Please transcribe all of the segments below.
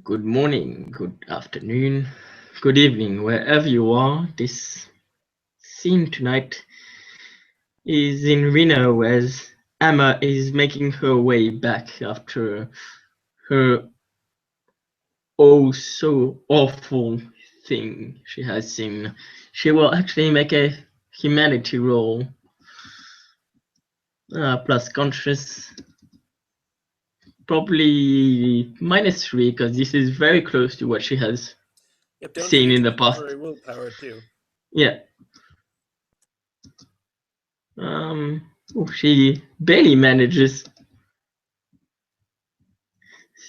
Good morning, good afternoon, good evening, wherever you are. This scene tonight is in Reno as Emma is making her way back after her oh so awful thing she has seen. She will actually make a humanity roll, plus conscious, probably -3 because this is very close to what she has Yep, don't seen forget in to the past. temporary willpower too. Yeah. She barely manages.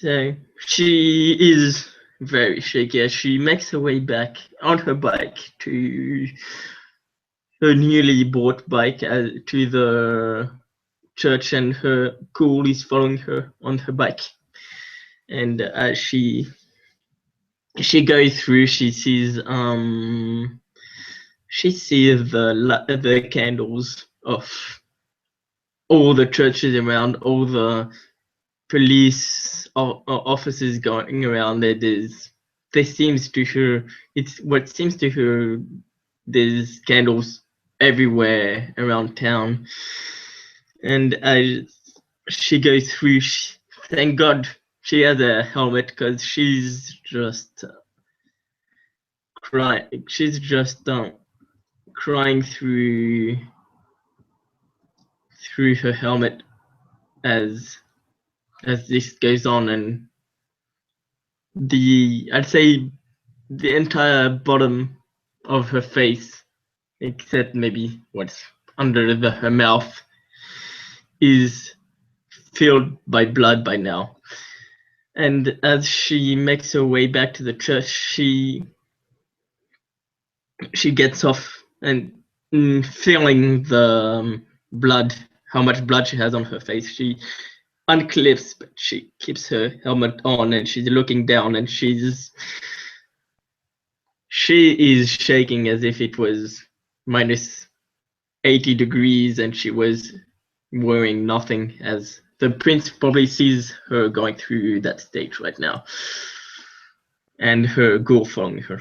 So she is very shaky as she makes her way back on her bike to her newly bought bike to the church, and her ghoul is following her on her bike. And as she goes through, she sees the candles of all the churches around, all the police officers going around. There seems to her, there's candles everywhere around town. And as she goes through, thank God she has a helmet, because she's just crying. She's just crying through her helmet as this goes on. And I'd say the entire bottom of her face, except maybe what's under her mouth, is filled by blood by now. And as she makes her way back to the church, she gets off, and feeling the blood, how much blood she has on her face, she unclips, but she keeps her helmet on, and she's looking down, and she is shaking as if it was -80 degrees and she was wearing nothing, as the prince probably sees her going through that stage right now, and her ghoul following her.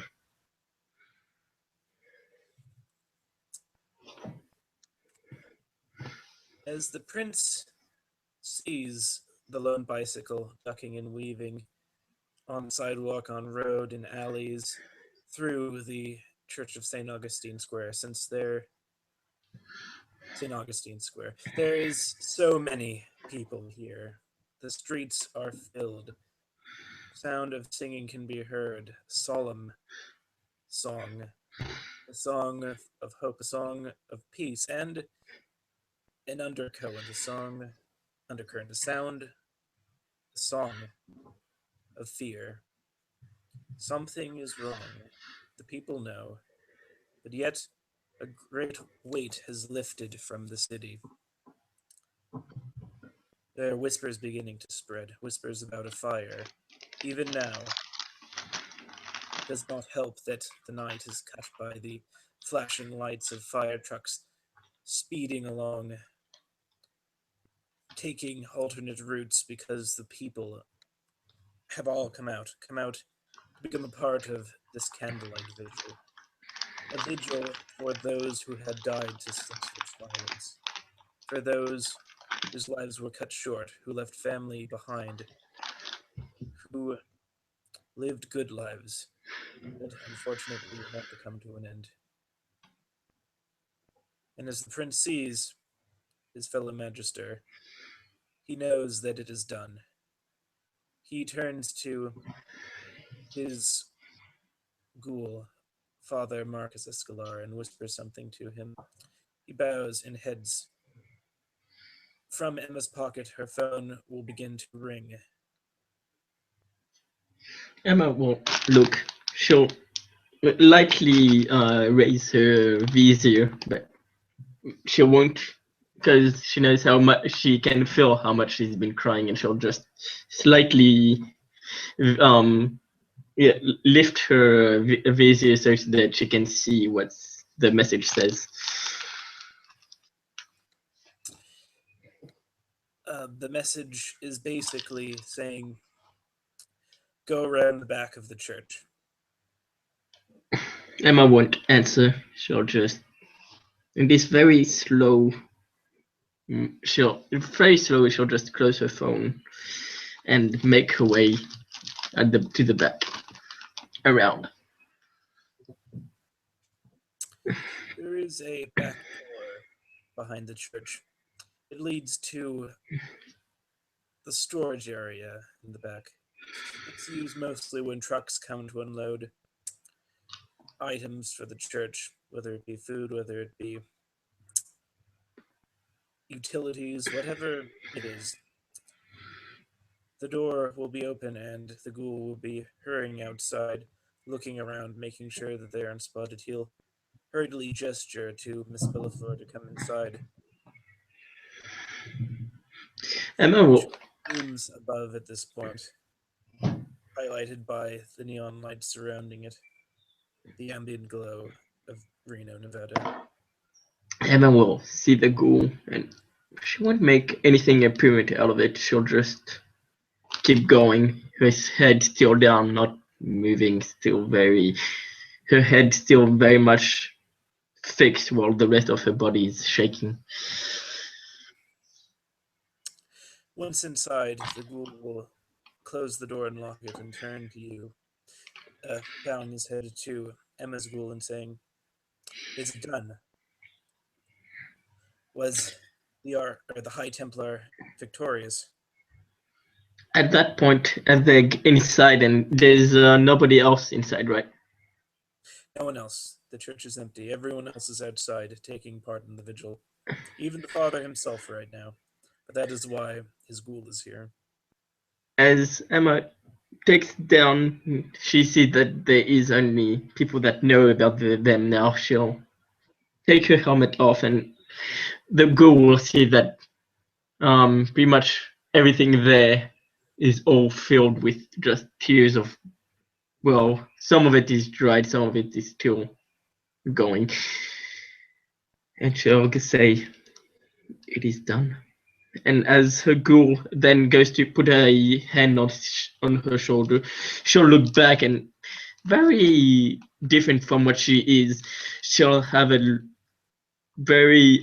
As the prince sees the lone bicycle ducking and weaving on sidewalk, on road, in alleys, through the Church of St. Augustine Square, St. Augustine Square, there is so many people here. The streets are filled. Sound of singing can be heard. Solemn song. A song of hope, a song of peace, and an undercurrent, a sound, a song of fear. Something is wrong. The people know, but yet a great weight has lifted from the city. There are whispers beginning to spread, whispers about a fire. Even now, it does not help that the night is cut by the flashing lights of fire trucks speeding along, taking alternate routes because the people have all come out to become a part of this candlelight vigil. A vigil for those who had died to senseless violence, for those whose lives were cut short, who left family behind, who lived good lives that unfortunately had to come to an end. And as the prince sees his fellow magister, he knows that it is done. He turns to his ghoul, Father Marcus Escalar, and whispers something to him. He bows and heads. From Emma's pocket, her phone will begin to ring. Emma will look. She'll likely raise her vizier, but she won't, because she knows how much she can feel, how much she's been crying, and she'll just slightly yeah, lift her vizier so that she can see what the message says. The message is basically saying, go around the back of the church. Emma won't answer. She'll just, in this very slow, she'll just close her phone and make her way to the back, around. There is a back door behind the church. It leads to the storage area in the back. It's used mostly when trucks come to unload items for the church, whether it be food, whether it be utilities, whatever it is. The door will be open and the ghoul will be hurrying outside, looking around, making sure that they are unspotted. He'll hurriedly gesture to Miss Bellafleur to come inside. Emma The will. church looms above at this point, highlighted by the neon lights surrounding it, the ambient glow of Reno, Nevada. Emma will see the ghoul, and she won't make anything apparent out of it. She'll just keep going, her head still down, not moving, her head still very much fixed while the rest of her body is shaking. Once inside, the ghoul will close the door and lock it and turn to you, bowing his head to Emma's ghoul and saying, "Is it done? Was the High Templar victorious?" At that point, as they're inside, and there's nobody else inside, right? No one else. The church is empty. Everyone else is outside, taking part in the vigil. Even the father himself right now. But that is why his ghoul is here. As Emma takes down, she sees that there is only people that know about them now. She'll take her helmet off, and the ghoul will see that pretty much everything there is all filled with just tears of, well, some of it is dried, some of it is still going. And she'll say, "It is done." And as her ghoul then goes to put a hand on her shoulder, she'll look back, and very different from what she is, she'll have a very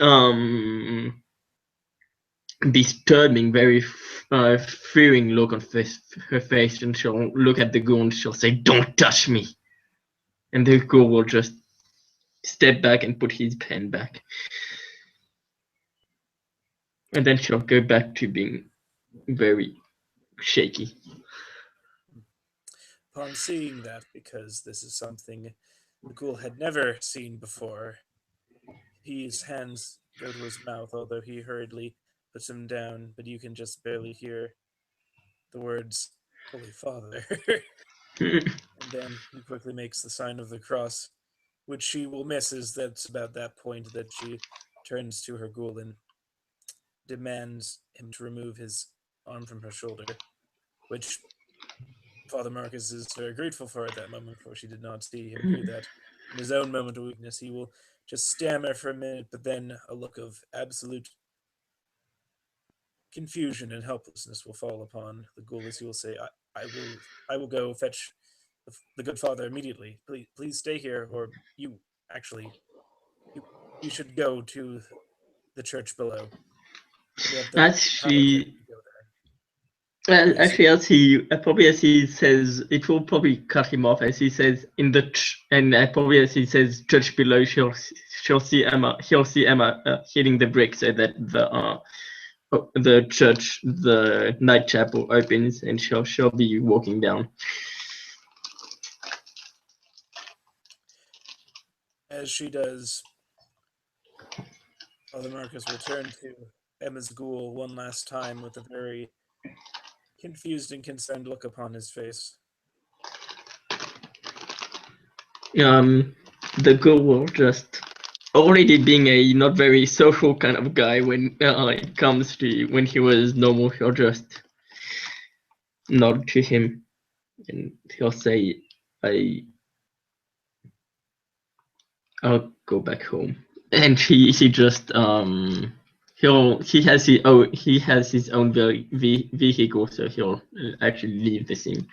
disturbing, very fearing look on her face, and she'll look at the ghoul and she'll say, "Don't touch me." And the ghoul will just step back and put his pen back. And then she'll go back to being very shaky. Upon seeing that, because this is something the ghoul had never seen before, his hands go to his mouth, although he hurriedly puts them down, but you can just barely hear the words, "Holy Father." And then he quickly makes the sign of the cross, which she will miss, as that's about that point that she turns to her ghoul and demands him to remove his arm from her shoulder, which Father Marcus is very grateful for at that moment, for she did not see him do that. In his own moment of weakness, he will just stammer for a minute, but then a look of absolute confusion and helplessness will fall upon the ghoul as he will say, I will go fetch the good father immediately. Please stay here, or you actually you should go to the church below. We have the As power to she, go there. Please." actually, as he says, it will probably cut him off as he says and probably as he says church below, he'll see Emma hitting the brick so that the church, the night chapel opens, and she'll be walking down. As she does, Father Marcus will turn to Emma's ghoul one last time with a very confused and concerned look upon his face. The ghoul will just, already being a not very social kind of guy when it comes to when he was normal, he'll just nod to him and he'll say, I'll go back home. And he just he has his own vehicle, so he'll actually leave the scene.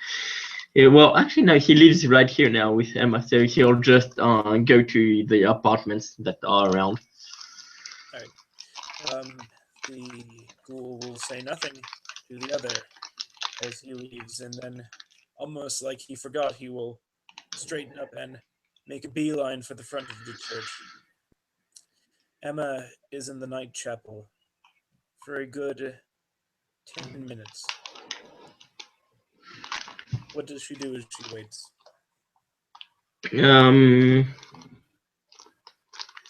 Yeah, well, actually, no, he lives right here now with Emma, so he'll just go to the apartments that are around. All right. The ghoul will say nothing to the other as he leaves, and then, almost like he forgot, he will straighten up and make a beeline for the front of the church. Emma is in the night chapel for a good 10 minutes. What does she do as she waits?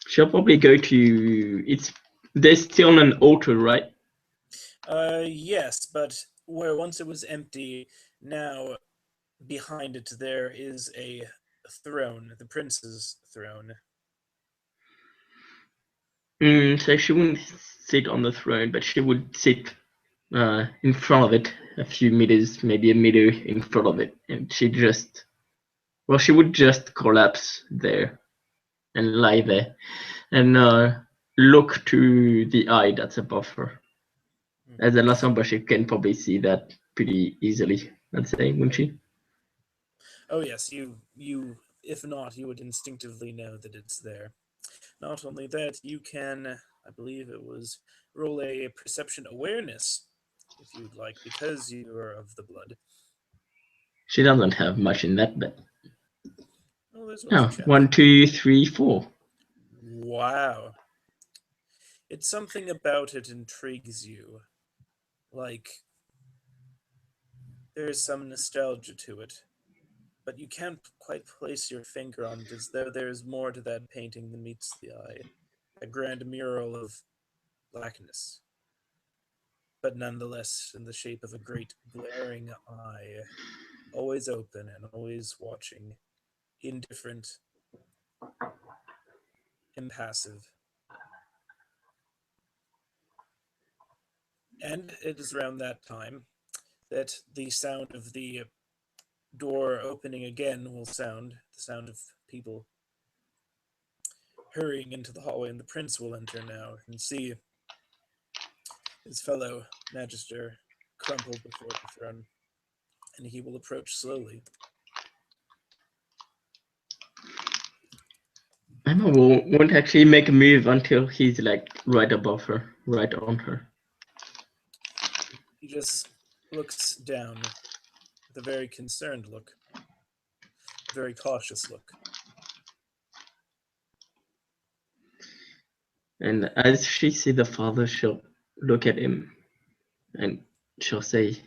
She'll probably go to. There's still an altar, right? Yes, but where once it was empty, now behind it there is a throne, the prince's throne. So she wouldn't sit on the throne, but she would sit in front of it, a few meters, maybe a meter in front of it, and she would just collapse there and lie there and look to the eye that's above her. As a last number, she can probably see that pretty easily, I'd say, wouldn't she? Oh yes, you if not, you would instinctively know that it's there. Not only that, you can, I believe it was, roll a perception awareness if you'd like, because you are of the blood. She doesn't have much in that, but Oh, there's always a oh, chance. 1, 2, 3, 4. Wow. It's something about it intrigues you. Like, there's some nostalgia to it, but you can't quite place your finger on it, as though there's more to that painting than meets the eye. A grand mural of blackness, but nonetheless in the shape of a great glaring eye, always open and always watching, indifferent, impassive. And it is around that time that the sound of the door opening again will sound, the sound of people hurrying into the hallway, and the prince will enter now and see his fellow magister crumpled before the throne, and he will approach slowly. Emma won't actually make a move until he's like right above her, right on her. He just looks down with a very concerned look, a very cautious look. And as she sees the father, she'll look at him and she'll say,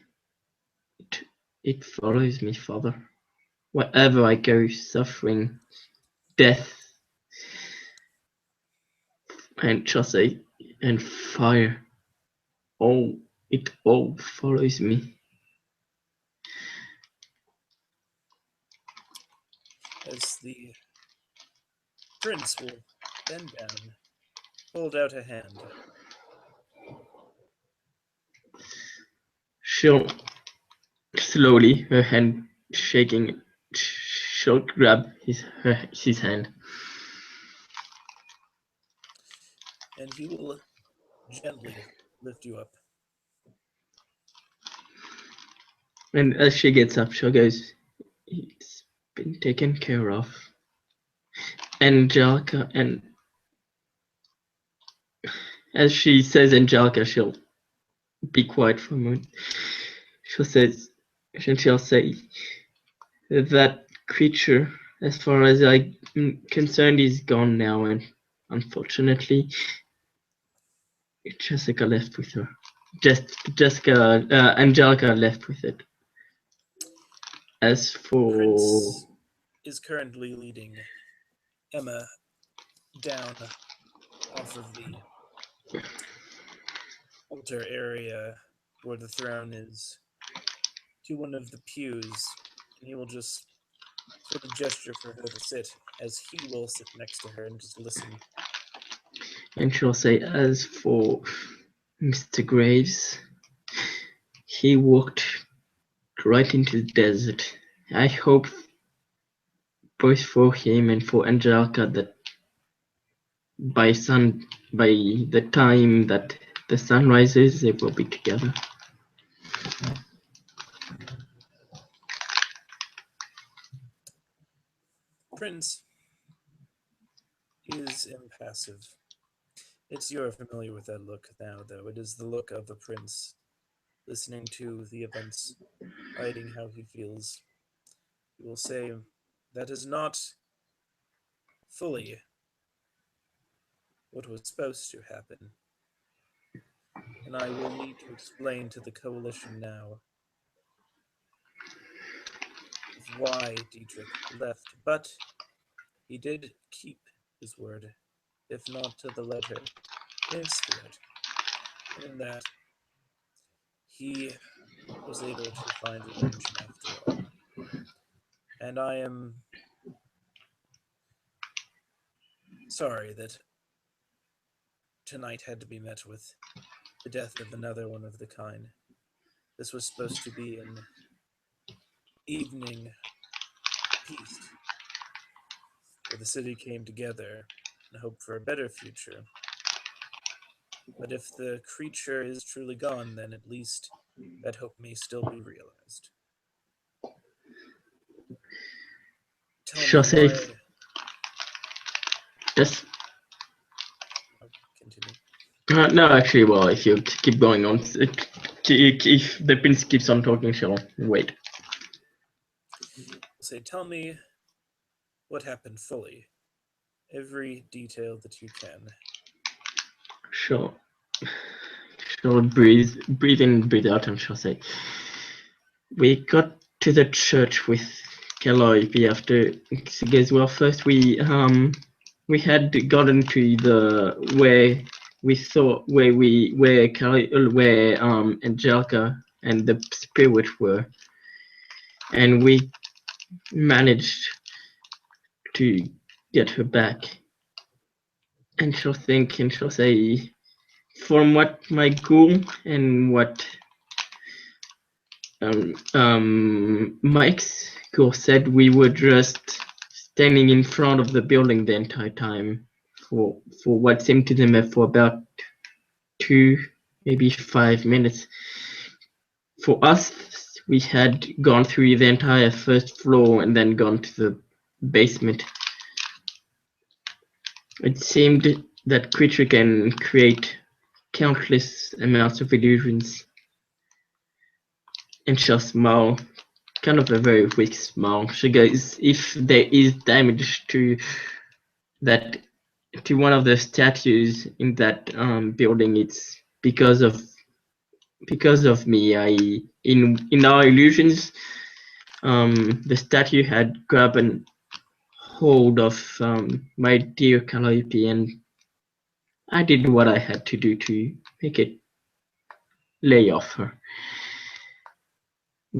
it follows me, father. Wherever I go, suffering, death, and she'll say, and fire. It all follows me. As the prince will bend down, hold out a hand. She'll slowly, her hand shaking, she'll grab his hand. And he will gently lift you up. And as she gets up, she goes, it's been taken care of. Angelica, and as she says Angelica, she'll be quiet for a moment. She'll say that creature, as far as I'm concerned, is gone now, and unfortunately, Jessica left with her. Angelica left with it. As The for prince is currently leading Emma down off of the altar area where the throne is to one of the pews, and he will just sort of gesture for her to sit as he will sit next to her and just listen. and she'll say, as for Mr. Graves, he walked right into the desert. I hope both for him and for Angelica that by the time that the sun rises, they will be together. Prince is impassive. You're familiar with that look now, though. It is the look of a prince, listening to the events, hiding how he feels. He will say, that is not fully what was supposed to happen. And I will need to explain to the coalition now of why Dietrich left. But he did keep his word, if not to the letter, in spirit. And in that, he was able to find redemption after all. And I am sorry that tonight had to be met with the death of another one of the kind. This was supposed to be an evening peace, where the city came together and hoped for a better future. But if the creature is truly gone, then at least that hope may still be realized. Tell me Shall I say why. yes? Continue. No, actually, well, if you keep going on, if the prince keeps on talking, she'll wait. Say, tell me what happened fully. Every detail that you can. She'll breathe in, breathe out, and she'll say, "We got to the church with Calliope after, because well, first we had gotten to the where we thought where Angelica and the spirit were, and we managed to get her back." And she'll think and she'll say, from what my ghoul and what Mike's ghoul said, we were just standing in front of the building the entire time for what seemed to them for about 2, maybe 5 minutes. For us, we had gone through the entire first floor and then gone to the basement. It seemed that creature can create countless amounts of illusions. And she'll smile, kind of a very weak smile. She goes, if there is damage to one of the statues in that building, it's because of me. In our illusions, the statue had grabbed a hold of my dear Calliope, and I did what I had to do to make it lay off her.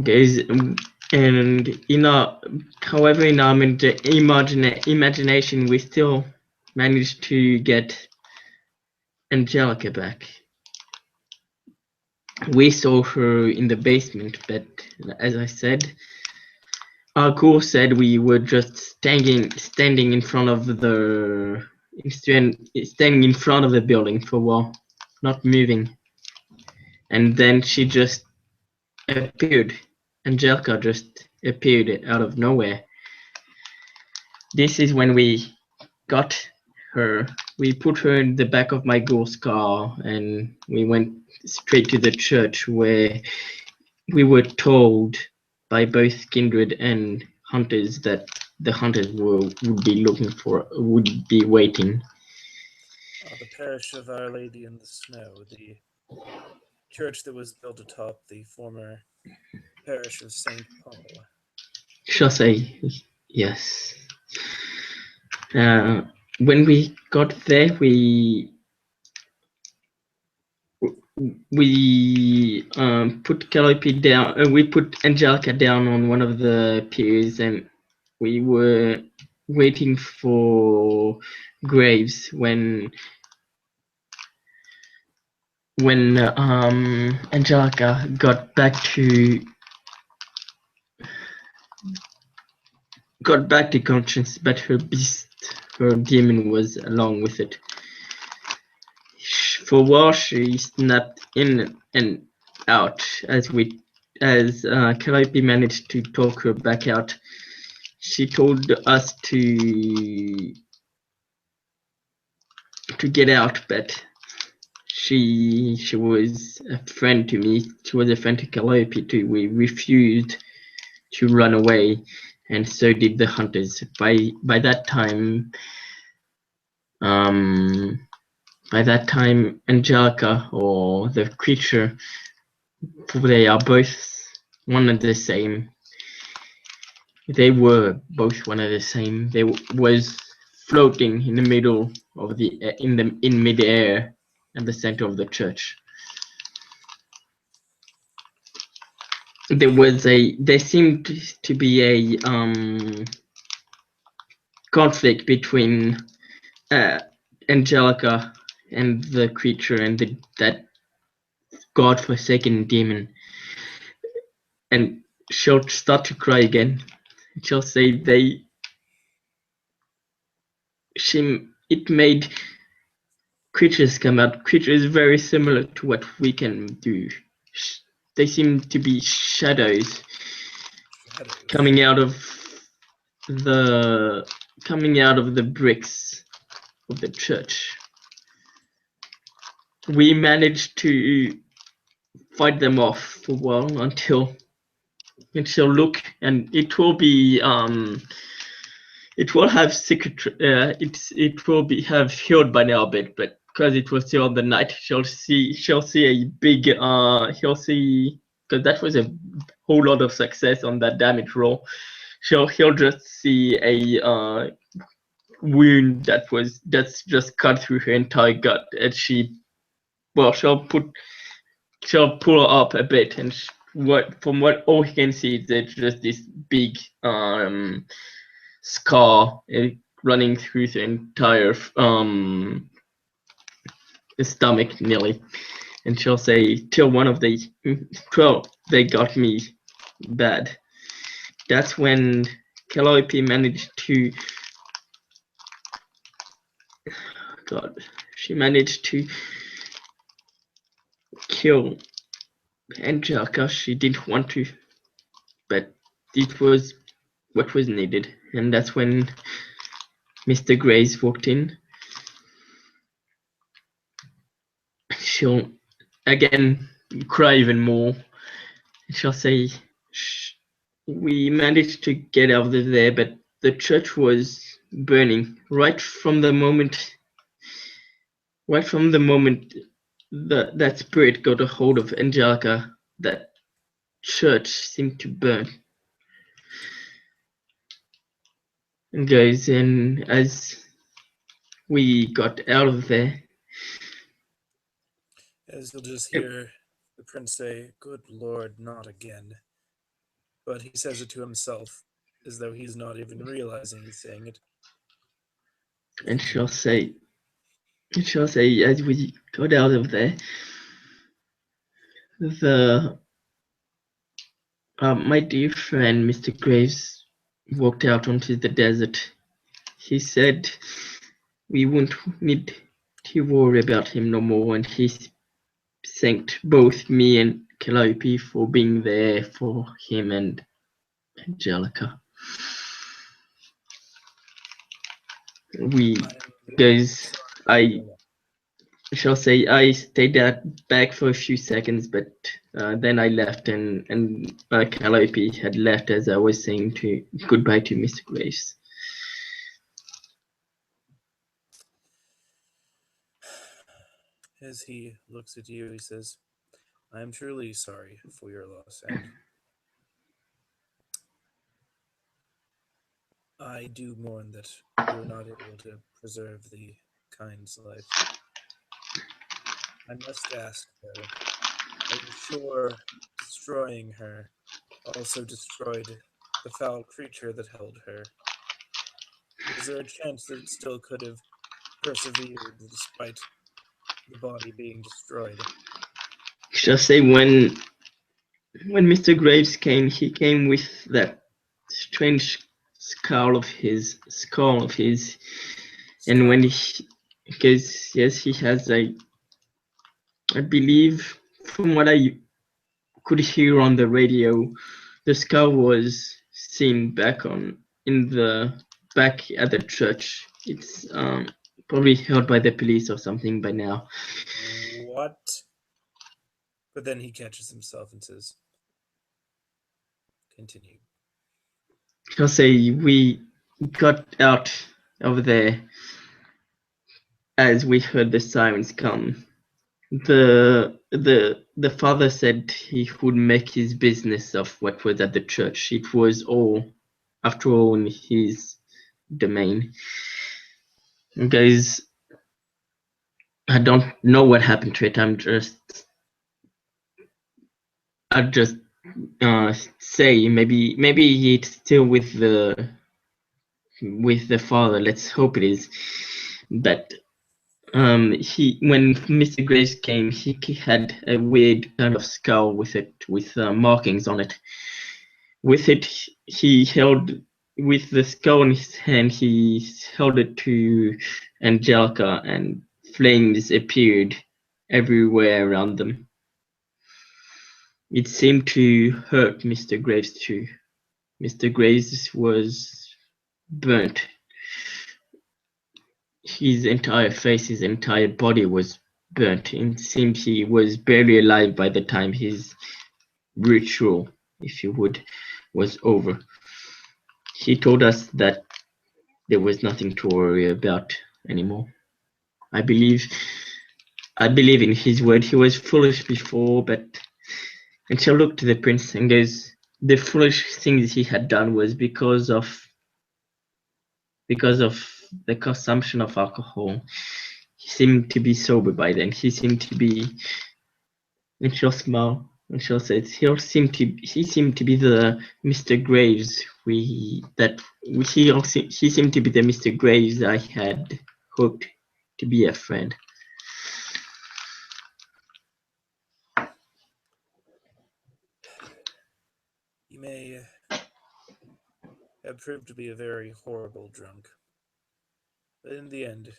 Guys, and however, in our imagination, we still managed to get Angelica back. We saw her in the basement, but as I said, our ghoul said we were just standing in front of the building for a while, not moving, and then she just appeared. Angelica just appeared out of nowhere. This is when we got her. We put her in the back of my ghoul's car and we went straight to the church, where we were told by both Kindred and hunters that the hunters would be waiting. The Parish of Our Lady in the Snow, the church that was built atop the former parish of St. Paul. Shall say yes. When we got there, we put Calliope down. We put Angelica down on one of the piers, and we were waiting for Graves when Angelica got back to conscience, but her demon was along with it. For a while, she snapped in and out as Calliope managed to talk her back out. she told us to get out, but she was a friend to me. She was a friend to Calliope too. We refused to run away, and so did the hunters. By that time, Angelica or the creature, they are both one and the same. They were both one and the same. They was floating in the middle of in midair at the center of the church. There seemed to be a conflict between Angelica and the creature and that godforsaken demon, and she'll start to cry again. She'll say it made creatures come out. Creatures very similar to what we can do. They seem to be shadows coming out of the bricks of the church. We managed to fight them off for a while until look, and it will be it will have secret. It will be have healed by now a bit, but because it was still the night, she'll see a big he'll see, because that was a whole lot of success on that damage roll. He'll just see a wound that's just cut through her entire gut, and she'll pull her up a bit, and from what all he can see, there's just this big scar running through the entire stomach nearly, and she'll say, till one of the 12, they got me bad. That's when Calliope managed to she managed to kill Angelica. She didn't want to, but it was what was needed, and that's when Mr. Grace walked in. She'll again cry even more. She'll say, we managed to get out of there, but the church was burning right from the moment that spirit got a hold of Angelica. That church seemed to burn. And guys, and as we got out of there, as you'll just hear the prince say, "Good Lord, not again." But he says it to himself, as though he's not even realizing he's saying it. and she'll say, as we got out of there, my dear friend Mr. Graves walked out onto the desert. He said we wouldn't need to worry about him no more, and he thanked both me and Calliope for being there for him and Angelica. I shall say I stayed back for a few seconds, but then I left, and Calliope had left as I was saying goodbye to Mr. Graves. As he looks at you, he says, "I am truly sorry for your loss, and I do mourn that you were not able to preserve the kind's life. I must ask, though, are you sure destroying her also destroyed the foul creature that held her? Is there a chance that it still could have persevered despite the body being destroyed?" Shall say when Mr. Graves came, he came with that strange skull of his, and when because yes, he has I believe from what I could hear on the radio, the skull was seen back on in the back at the church. It's probably held by the police or something by now. What? But then he catches himself and says, continue. I'll say we got out over there as we heard the sirens come. The father said he would make his business of what was at the church. It was all, after all, in his domain. Guys, I don't know what happened to it. I'll just say maybe it's still with the father. Let's hope it is. But he when Mr. Grace came, he had a weird kind of skull with markings on it. With it, he held with the skull in his hand. He held it to Angelica, and flames appeared everywhere around them. It seemed to hurt Mr. Graves too. Mr. Graves was burnt. His entire face, his entire body was burnt. It seemed he was barely alive by the time his ritual, if you would, was over. He told us that there was nothing to worry about anymore. I believe in his word. He was foolish before, but and she looked to the prince and goes, the foolish things he had done was because of the consumption of alcohol. He seemed to be sober by then. He seemed to be, and she'll smile and she'll say, he seemed to be the Mr. Graves he seemed to be the Mr. Graves I had hoped to be a friend. He may have proved to be a very horrible drunk, but in the end,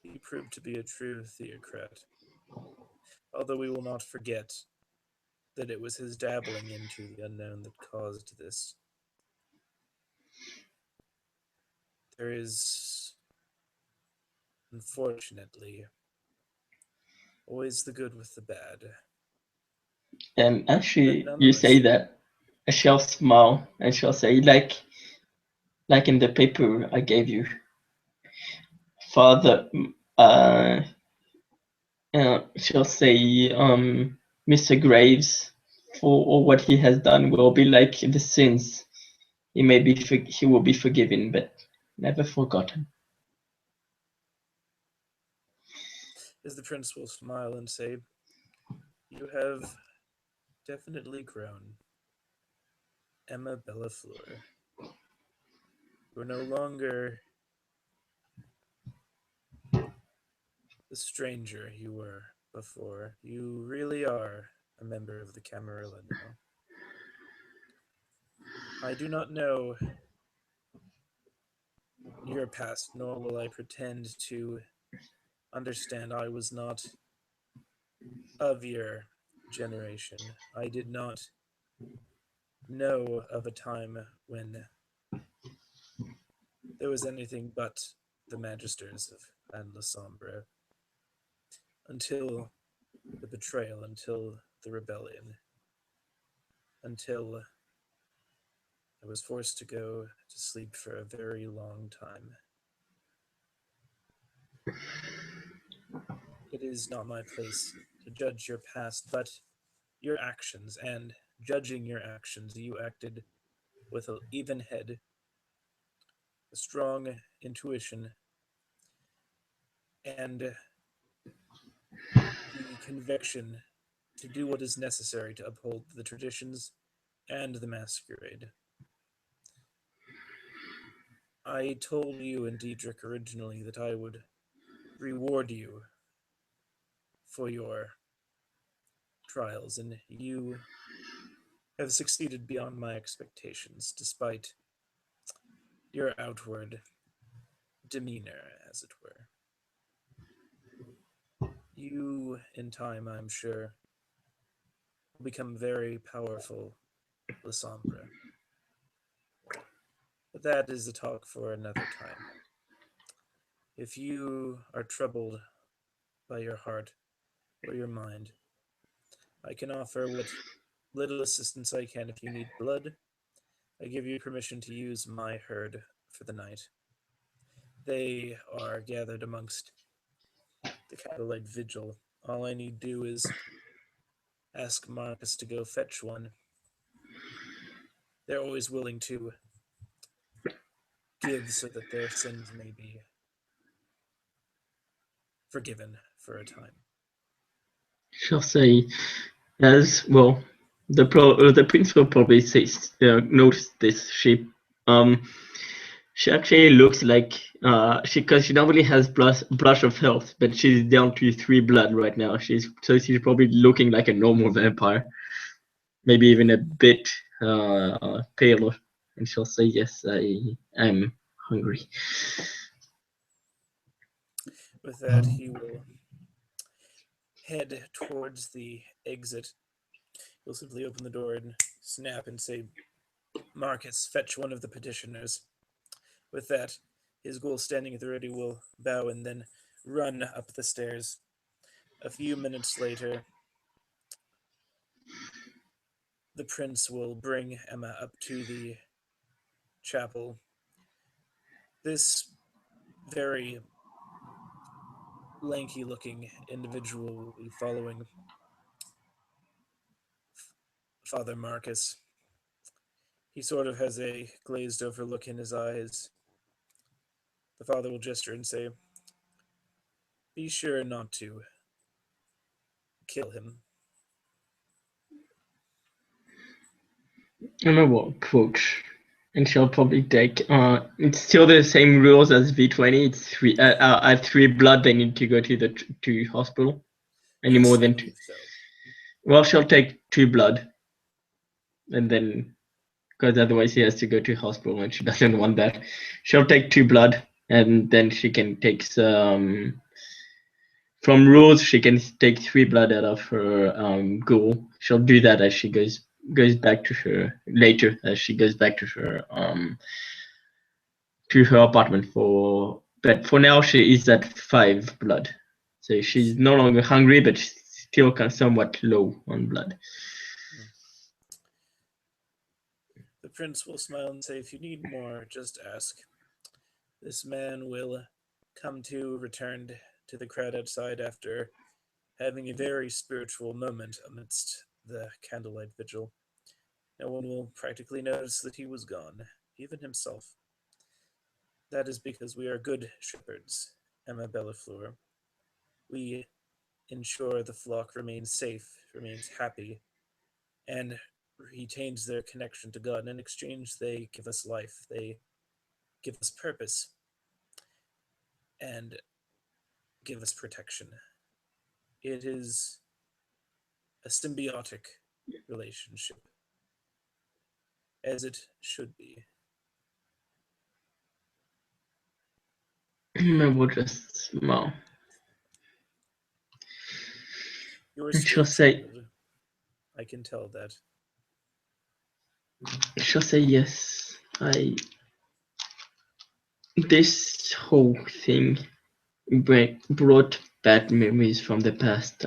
he proved to be a true theocrat. Although we will not forget that it was his dabbling into the unknown that caused this. There is, unfortunately, always the good with the bad. Actually, None you of say us. that, I shall smile and shall say, like in the paper I gave you, Father, shall say, Mr. Graves, for all what he has done, will be like the sins. He will be forgiven, but never forgotten. As the prince will smile and say, you have definitely grown, Emma Bellafleur. You are no longer the stranger you were before. You really are a member of the Camarilla now. I do not know your past, nor will I pretend to understand. I was not of your generation. I did not know of a time when there was anything but the Magisters of Anne La Sombre until the betrayal, until the rebellion, until I was forced to go to sleep for a very long time. It is not my place to judge your past, but your actions, and judging your actions, you acted with an even head, a strong intuition, and the conviction to do what is necessary to uphold the traditions and the masquerade. I told you and Diedrich originally that I would reward you for your trials, and you have succeeded beyond my expectations, despite your outward demeanor, as it were. You, in time, I'm sure, will become very powerful Lasombra. But that is a talk for another time. If you are troubled by your heart or your mind, I can offer what little assistance I can. If you need blood, I give you permission to use my herd for the night. They are gathered amongst the candlelight vigil. All I need do is ask Marcus to go fetch one. They're always willing to give so that their sins may be forgiven for a time. She'll say, as well. The prince will probably say, notice this. She actually looks like because she normally has blush of health, but she's down to 3 blood right now. She's probably looking like a normal vampire, maybe even a bit paler. And she'll say, "Yes, I am hungry." With that, he will head towards the exit. He'll simply open the door and snap and say, Marcus, fetch one of the petitioners. With that, his ghoul standing at the ready will bow and then run up the stairs. A few minutes later, the prince will bring Emma up to the chapel. This very lanky looking individual will be following Father Marcus. He sort of has a glazed over look in his eyes. The father will gesture and say, be sure not to kill him. Emma will approach, and she'll probably take. It's still the same rules as V20. It's 3. At 3 blood, they need to go to hospital. Any more Yes, I than 2. believe so. Well, she'll take 2 blood, and then because otherwise he has to go to hospital, and she doesn't want that. She'll take 2 blood, and then she can take some. From rules, she can take 3 blood out of her ghoul. She'll do that as she goes back to her later, as she goes back to her apartment but for now she is at 5 blood, so she's no longer hungry, but she's still kind of somewhat low on blood. The prince will smile and say, if you need more, just ask. This man will come to, returned to the crowd outside after having a very spiritual moment amidst the candlelight vigil. No one will practically notice that he was gone, even himself. That is because we are good shepherds, Emma Bellafleur. We ensure the flock remains safe, remains happy, and retains their connection to God. And in exchange, they give us life, they give us purpose, and give us protection. It is a symbiotic relationship, as it should be. We'll just smile. You are She'll still say, troubled. I can tell that. yes, this whole thing brought bad memories from the past.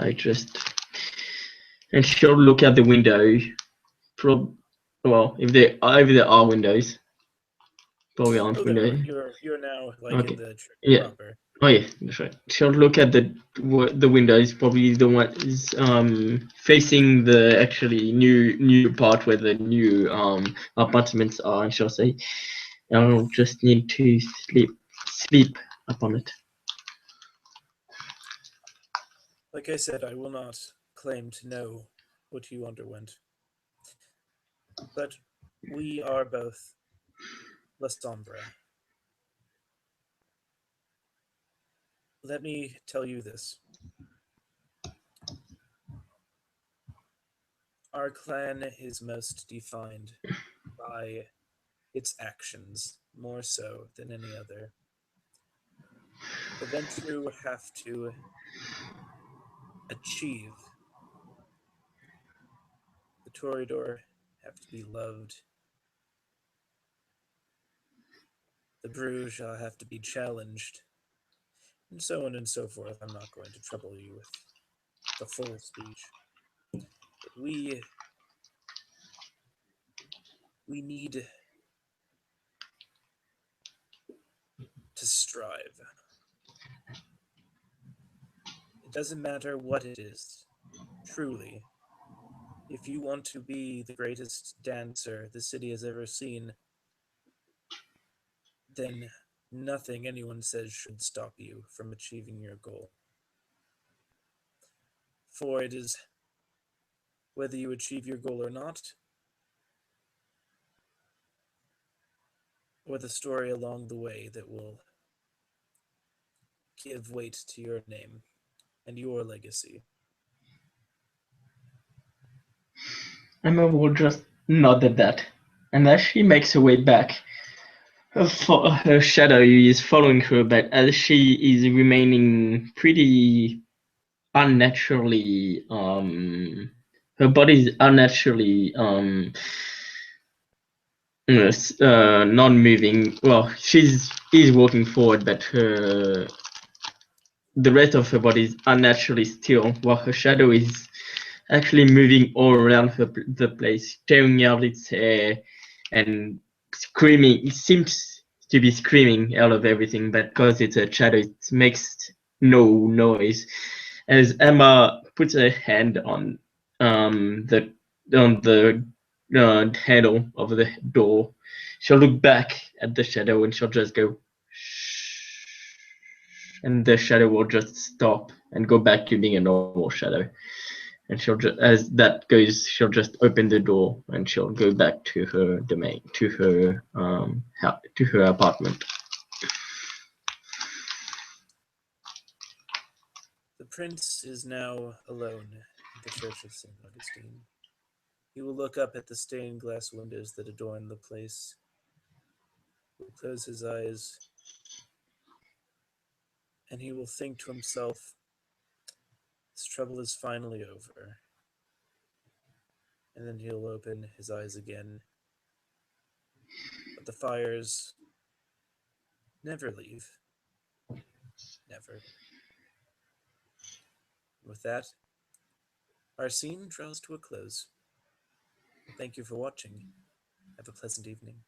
And she'll look at the window. Well, if there are windows, probably aren't Oh, there are. windows. You're now like in Okay. the church Yeah. proper. Oh yeah, that's right. She'll look at the windows, probably the ones facing the actually new part where the new apartments are, and she'll say, "I'll just need to sleep upon it." Like I said, I will not claim to know what you underwent. But we are both La Sombra. Let me tell you this. Our clan is most defined by its actions, more so than any other. The Ventru have to achieve. The Toreador have to be loved. The brew shall have to be challenged, and so on and so forth. I'm not going to trouble you with the full speech. But we need to strive. It doesn't matter what it is, truly. If you want to be the greatest dancer the city has ever seen, then nothing anyone says should stop you from achieving your goal. For it is whether you achieve your goal or not, or the story along the way that will give weight to your name and your legacy. Emma will just nod at that, and as she makes her way back, her shadow is following her, but as she is remaining pretty unnaturally, her body is unnaturally non-moving. Well, she's is walking forward, but the rest of her body is unnaturally still, while her shadow is actually moving all around the place, tearing out its hair and screaming. It seems to be screaming out of everything, but because it's a shadow, it makes no noise. As Emma puts her hand the handle of the door, she'll look back at the shadow and she'll just go shh, and the shadow will just stop and go back to being a normal shadow. And she'll just, as that goes, she'll just open the door and she'll go back to her domain, to her apartment. The prince is now alone in the church of St. Augustine. He will look up at the stained glass windows that adorn the place. He will close his eyes, and he will think to himself, this trouble is finally over. And then he'll open his eyes again. But the fires never leave. Never. With that, our scene draws to a close. Thank you for watching. Have a pleasant evening.